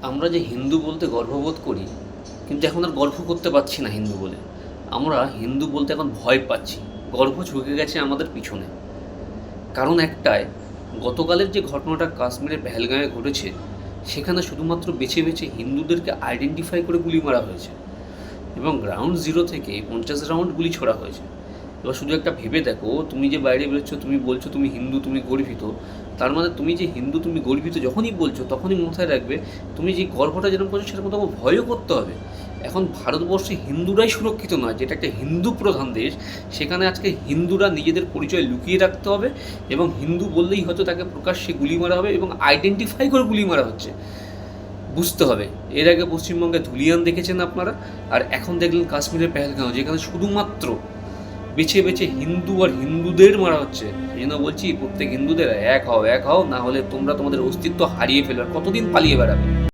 আমরা যে হিন্দু বলতে গর্ববোধ করি, কিন্তু এখন আর গর্ব করতে পারছি না হিন্দু বলে। আমরা হিন্দু বলতে এখন ভয় পাচ্ছি। গর্ব ঝুঁকে গেছে আমাদের পিছনে। কারণ একটাই, গতকালের যে ঘটনাটা কাশ্মীরের পেহেলগাঁয়ে ঘটেছে, সেখানে শুধুমাত্র বেছে বেছে হিন্দুদেরকে আইডেন্টিফাই করে গুলি মারা হয়েছে এবং গ্রাউন্ড জিরো থেকে 50 রাউন্ড গুলি ছোড়া হয়েছে। এবার শুধু একটা ভেবে দেখো, তুমি যে বাইরে বেরোচ্ছ, তুমি বলছো তুমি হিন্দু, তুমি গর্বিত। তার মানে তুমি যে হিন্দু, তুমি গর্বিত যখনই বলছো, তখনই মাথায় রাখবে তুমি যে গর্বটা যেরকম করছো সেরকম তোমাকে ভয়ও করতে হবে। এখন ভারতবর্ষে হিন্দুরাই সুরক্ষিত নয়, যেটা একটা হিন্দু প্রধান দেশ, সেখানে আজকে হিন্দুরা নিজেদের পরিচয় লুকিয়ে রাখতে হবে এবং হিন্দু বললেই হয়তো তাকে প্রকাশ্যে গুলি মারা হবে এবং আইডেন্টিফাই করে গুলি মারা হচ্ছে। বুঝতে হবে। এর আগে পশ্চিমবঙ্গে ধুলিয়ান দেখেছেন আপনারা, আর এখন দেখলেন কাশ্মীরের পেহেলগাঁও, যেখানে শুধুমাত্র বেছে বেছে হিন্দু আর হিন্দুদের মারা হচ্ছে। এই জন্য বলছি, প্রত্যেক হিন্দুদের এক হও, এক হও, না হলে তোমরা তোমাদের অস্তিত্ব হারিয়ে ফেলবে। আর কতদিন পালিয়ে বেড়াবে?